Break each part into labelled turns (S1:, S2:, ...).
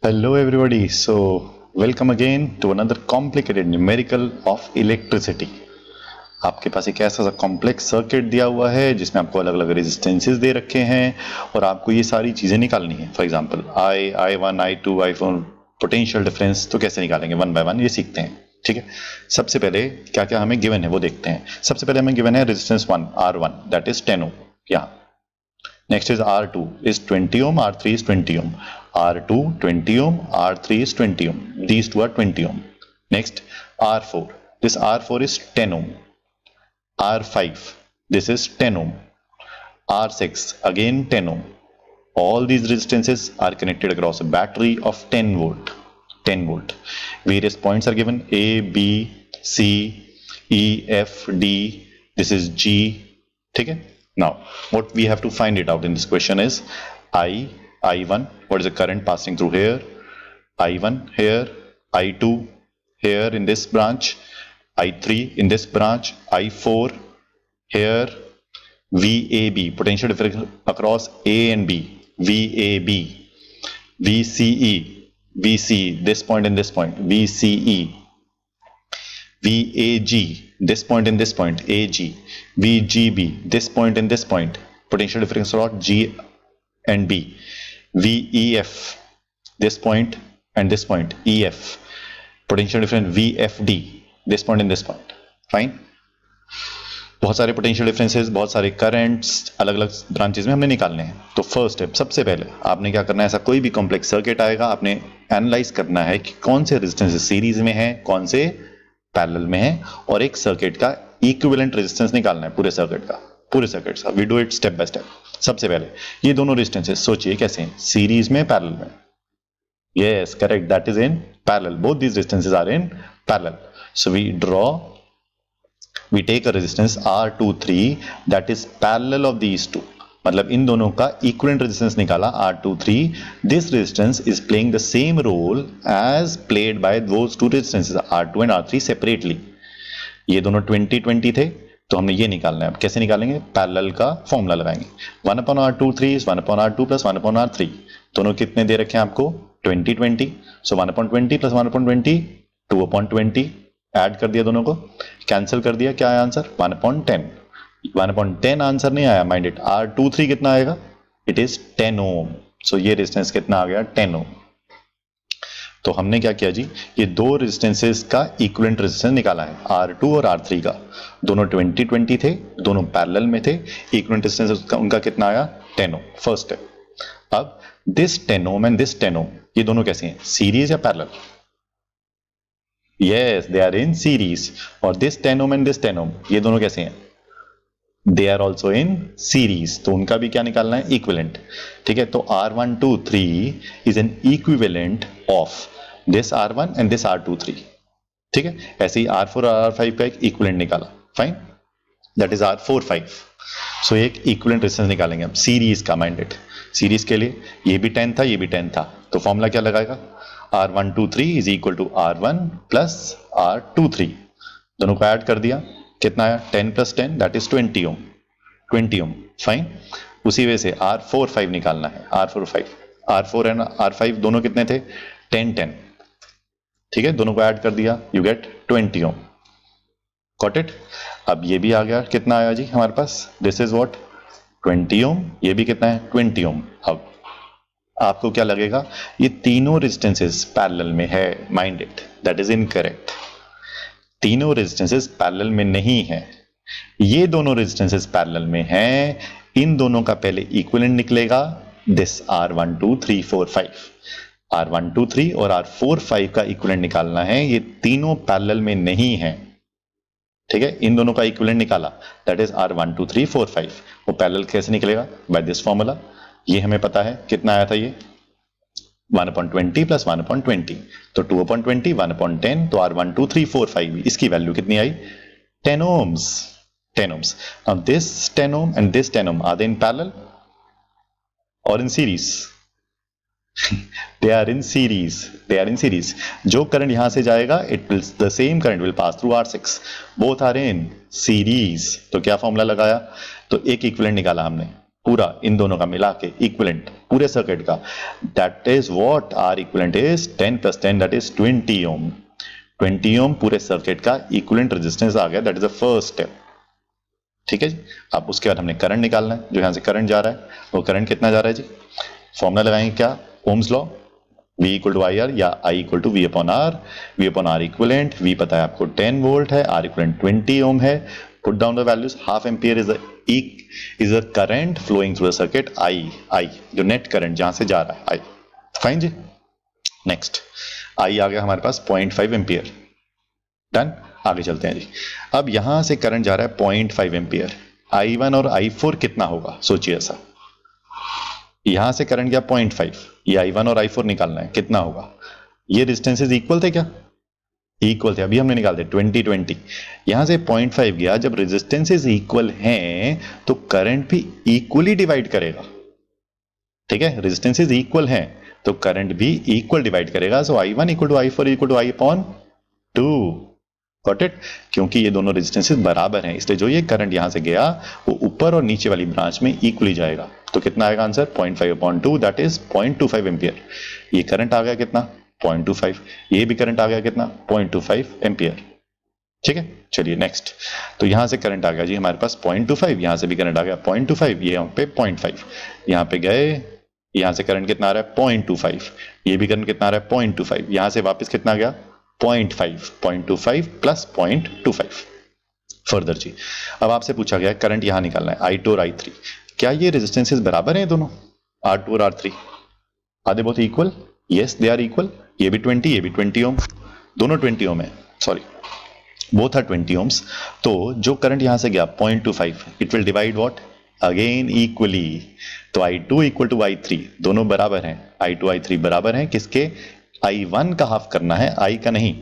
S1: Hello everybody. Welcome again to another complicated numerical of electricity. आपके पास एक ऐसा सा कॉम्प्लेक्स सर्किट दिया हुआ है जिसमें आपको अलग अलग रेजिस्टेंसेस दे रखे हैं और आपको ये सारी चीजें निकालनी है. For example I1, I2, I4 potential difference तो कैसे निकालेंगे वन बाय वन ये सीखते हैं. ठीक है, सबसे पहले क्या क्या हमें गिवन है वो देखते हैं. सबसे पहले हमें गिवन है रेजिस्टेंस 1 R1 दैट इज 10 ओम. यहाँ next is R2 is 20 ohm, R3 is 20 ohm. R2 20 ohm, R3 is 20 ohm. These two are 20 ohm. Next R4. This R4 is 10 ohm. R5. This is 10 ohm. R6 again 10 ohm. All these resistances are connected across a battery of 10 volt. 10 volt. Various points are given A, B, C, E, F, D. This is G. ठीक है. Now, what we have to find it out in this question is I1, what is the current passing through here, I1 here, I2 here in this branch, I3 in this branch, I4 here, VAB, potential difference across A and B, VAB, VCE, VCE, this point and this point, VCE, VAG, this point and this point, AG, VGB, this point and this point, potential difference across G and B, VEF, this point and this point, EF, potential difference VFD, this point and this point. Fine. बहुत सारे potential differences, बहुत सारे currents अलग अलग branches में हमने निकालने हैं. तो फर्स्ट स्टेप, सबसे पहले आपने क्या करना है, ऐसा कोई भी कॉम्प्लेक्स सर्किट आएगा आपने एनालाइज करना है कि कौन से रेजिस्टेंस सीरीज में है, कौन से पैरेलल में है, और एक सर्किट का इक्विवेलेंट रेजिस्टेंस निकालना है पूरे सर्किट का. We do it step by step. सबसे पहले ये दोनों रेजिस्टेंसेस सोचिए कैसे हैं, सीरीज में, पैरेलल में. Yes correct, that is in parallel. Both these resistances are in parallel. So we take a resistance R23 that is parallel of these two. मतलब इन दोनों का इक्विवेलेंट रेजिस्टेंस निकाला R23. This resistance is playing the same role as played by those two resistances R2 and R3 separately. ये दोनों 20-20 थे तो हमने ये निकालना है. अब कैसे निकालेंगे, पैरेलल का फॉर्मूला लगाएंगे. 1/R23 is 1/R2 plus 1/R3. दोनों कितने दे रखे हैं आपको, 20-20. सो 1/20 plus 1/20 2/20. ऐड कर दिया, दोनों को कैंसिल कर दिया. क्या है आंसर, 1/10. 1/10 आंसर नहीं आया, माइंड इट. R23 कितना आएगा, इट इज 10 ओम. सो ये रेजिस्टेंस कितना आ गया, 10 ओम. तो हमने क्या किया जी, ये दो रेजिस्टेंसेस का इक्विवेलेंट रेजिस्टेंस निकाला है, R2 और R3 का. दोनों 20-20 थे, दोनों पैरेलल में थे. इक्विवेलेंट रेजिस्टेंस उनका कितना आया, 10 ओम. First step. अब this 10 ohm and this 10 ohm, ये दोनों कैसे हैं, सीरीज या parallel. Yes, they are in series. और this 10 ohm and this 10 ohm, ये दोनों कैसे हैं, they are also in series. तो उनका भी क्या निकालना है, इक्विवेलेंट. ठीक है, तो R123 is an equivalent of this R1 and this R23. ठीक है, ऐसे ही R4 और R5 का एक इक्विवेलेंट निकाला. Fine, that is R45. सो एक इक्विवेलेंट रेजिस्टेंस निकालेंगे हम सीरीज का. माइंडेड, सीरीज के लिए ये भी 10 था, ये भी 10 था, तो फॉर्मूला क्या लगाएगा, R123 is equal to R1 plus R23. दोनों को ऐड कर दिया, कितना आया, 10 plus 10 that is 20 ohm. 20 ohm. Fine. उसी वजह से R45 निकालना है. R4 एंड R5 दोनों कितने थे, 10-10. ठीक है, दोनों को ऐड कर दिया, you get 20 ohm. Got it. अब ये भी आ गया, कितना आया जी हमारे पास, दिस इज व्हाट, 20 ohm. ये भी कितना है, 20 ohm. अब आपको क्या लगेगा, ये तीनों रेजिस्टेंसेस पैरेलल में है. Mind it, that is incorrect. तीनों रेजिस्टेंसेस पैरेलल में नहीं है, ये दोनों रेजिस्टेंसेस पैरेलल में हैं. इन दोनों का पहले इक्विवेलेंट निकलेगा, दिस R12345. R123 और R45 का इक्विवेलेंट निकालना है. ये तीनों पैरेलल में नहीं है. ठीक है, इन दोनों का इक्विवेलेंट निकाला, दैट इज R12345. वो पैरेलल कैसे निकलेगा, बाय दिस फॉर्मूला. ये हमें पता है कितना आया था, ये 1/20 plus 1/20. तो 2/20, 1/10. तो R12345 इसकी वैल्यू कितनी आई, 10 ohms. 10 ohms. Now this 10 ohm and this 10 ohm, are they in parallel or in series? They are in series. They are in series. जो करंट यहां से जाएगा, it will, the same current will pass through R6. Both are in series. तो क्या formula लगाया, तो एक equivalent निकाला हमने, पूरा इन दोनों का मिला के इक्विवेलेंट पूरे सर्किट का, that is what are equivalent is 10 + 10 that is 20 ohm. 20 ohm पूरे सर्किट का इक्विवेलेंट रेजिस्टेंस आ गया, that is the first step. ठीक है जी। अब उसके बाद हमने करंट निकालना है, जो यहां से करंट जा रहा है वो करंट कितना जा रहा है जी, फॉर्मूला लगाएंगे क्या, ओम्स लॉ, V = IR या I = V/R। V/R equivalent, V पता है आपको 10 वोल्ट है, R इक्विवेलेंट 20 ओम है। Put down the values, half ampere is a current flowing through the circuit, I जो नेट करंट जहां से जा रहा है, I। फाइन जी। नेक्स्ट I आ गया हमारे पास 0.5 एम्पियर। डन, आगे चलते हैं जी। अब यहां से करंट जा रहा है 0.5 एम्पियर, I1 और I4 कितना होगा, सोचिए ऐसा। यहां से करंट गया 0.5, ये I1 और I4 निकालना है, कितना होगा। ये डिस्टेंसेस इक्वल थे क्या, इक्वल थे, अभी हमने निकाल दिया 20-20। यहां से 0.5 गया, जब रेजिस्टेंसेस इक्वल हैं तो करंट भी इक्वली डिवाइड करेगा। ठीक है, रेजिस्टेंसेस इक्वल हैं तो करंट भी इक्वल डिवाइड करेगा। सो I1 = I4 = I/2। Got it, क्योंकि ये दोनों रेजिस्टेंसेस बराबर हैं, इसलिए जो ये करंट यहां से गया वो ऊपर और नीचे वाली ब्रांच में इक्वली जाएगा। तो कितना आएगा आंसर, 0.5/2 दैट इज 0.25 एम्पियर। ये करंट आ गया कितना, 0.25। ये भी करंट आ गया कितना, 0.25 एम्पियर। ठीक है, चलिए नेक्स्ट। तो यहां से करंट आ गया जी हमारे पास 0.25, यहां से भी करंट आ गया 0.25, ये यहाँ पे 0.5, यहाँ पे गए, यहां से करंट कितना आ रहा है 0.25, ये भी करंट कितना आ रहा है 0.25, यहां से वापस कितना गया 0.25 प्लस 0.25। फर्दर जी, अब आपसे पूछा गया करंट यहां निकालना है I2 और I3, क्या ये रेजिस्टेंसेस बराबर हैं दोनों, R2 और R3, are they both equal, yes they are equal. ये भी 20, ये भी 20 ओम, दोनों 20 ओम है, सॉरी बोथ आर 20 ओम्स। तो जो करंट यहां से गया 0.25, it will divide what, again equally. तो I2 = I3, दोनों बराबर हैं, I2 I3 बराबर हैं किसके, I1 का हाफ करना है, I का नहीं।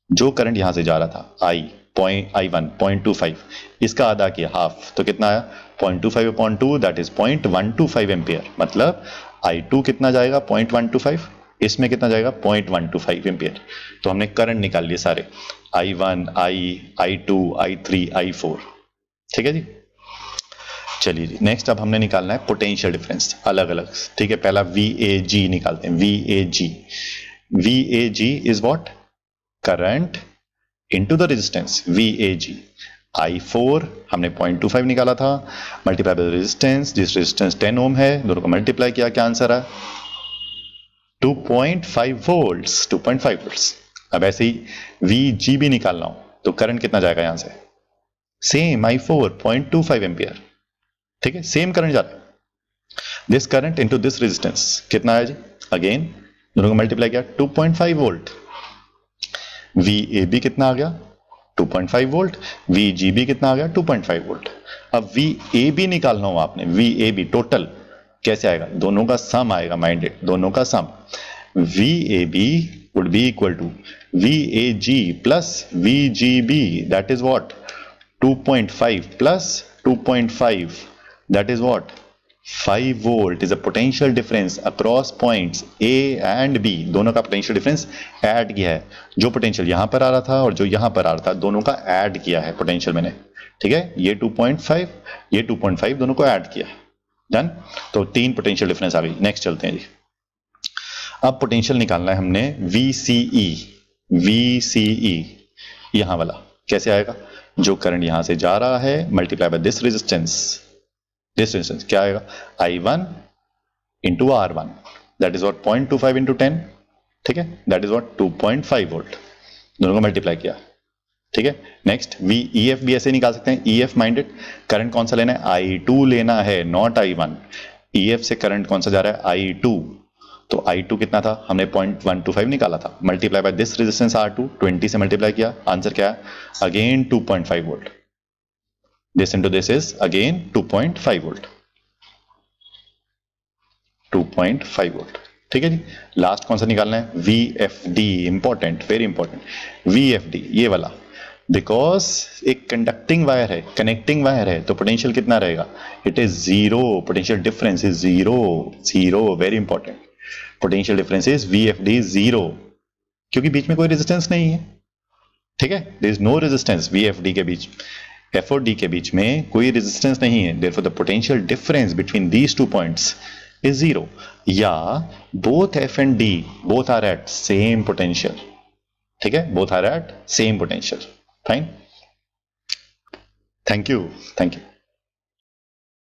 S1: जो करंट यहां से जा रहा था I1 0.25, इसका आधा किया हाफ, तो कितना आया 0.25/2 दैट इज 0.125 एम्पियर। मतलब I2 कितना जाएगा 0.125, इसमें कितना जाएगा 0.125 एम्पियर। तो हमने करंट निकाल लिए सारे, I1 I2 I3 I4। ठीक है जी। चलिए जी, नेक्स्ट अब हमने निकालना है पोटेंशियल डिफरेंस अलग अलग। ठीक है, पहला VAG निकालते हैं, VAG is what, current into the resistance, VAG। I4 हमने 0.25 निकाला था, मल्टीप्लाई बाय रेजिस्टेंस, जिस रेजिस्टेंस 10 ओम है, दोनों को मल्टीप्लाई किया, क्या आंसर है 2.5 वोल्ट्स, 2.5 वोल्ट्स। अब ऐसे ही VG भी निकालना हो तो करंट कितना जाएगा यहां से, सेम I4 0.25 एम्पियर। ठीक है, सेम करंट जा रहा है, this current into this resistance कितना है जी, अगेन दोनों को मल्टीप्लाई किया 2.5 वोल्ट। VAB कितना आ गया 2.5 वोल्ट, VGB कितना आ गया 2.5 वोल्ट। अब VAB निकालना हो आपने, VAB टोटल कैसे आएगा, दोनों का सम आएगा, माइंडेड, दोनों का सम। VAB would be equal to VAG plus VGB, that is what 2.5 plus 2.5, that is what 5 volt is a potential difference across points A and B। दोनों का पोटेंशियल डिफरेंस ऐड किया है, जो पोटेंशियल यहां पर आ रहा था और जो यहां पर आ रहा था, दोनों का ऐड किया है पोटेंशियल मैंने। ठीक है, ये 2.5 ये 2.5 दोनों को ऐड किया, डन। तो 3 पोटेंशियल डिफरेंस आ गई। नेक्स्ट चलते हैं जी। अब पोटेंशियल निकालना है हमने VCE यहां वाला, कैसे आएगा, जो करंट यहां से जा रहा है मल्टीप्लाई बाय दिस रेजिस्टेंस क्या आएगा I1 into R1, that is what 0.25 into 10। ठीक है, दैट इज व्हाट 2.5 वोल्ट, दोनों को मल्टीप्लाई किया। ठीक है, नेक्स्ट EF भी ऐसे निकाल सकते हैं, EF माइंडेड, करंट कौन सा लेना है I2 लेना है, नॉट I1। EF से करंट कौन सा जा रहा है I2, तो I2 कितना था, हमने 0.125 निकाला था, multiply by this resistance R2, 20 से मल्टीप्लाई किया, आंसर क्या है again 2.5 volt. This into this is again 2.5 volt, 2.5 volt. ठीक है जी। लास्ट कौन सा निकालना है, VFD, important, very important, VFD ये वाला, बिकॉज एक कंडक्टिंग वायर है, कनेक्टिंग वायर है, तो पोटेंशियल कितना रहेगा, it is zero, potential difference is zero, very important, potential difference is VFD zero, क्योंकि बीच में कोई रेजिस्टेंस नहीं है। ठीक है, there is no resistance VFD के बीच, एफ और डी के बीच में कोई रेजिस्टेंस नहीं है, therefore the potential difference between these two points is zero, या both F and D both are at same potential, ठीक है, both are at same potential. Fine, thank you, thank you.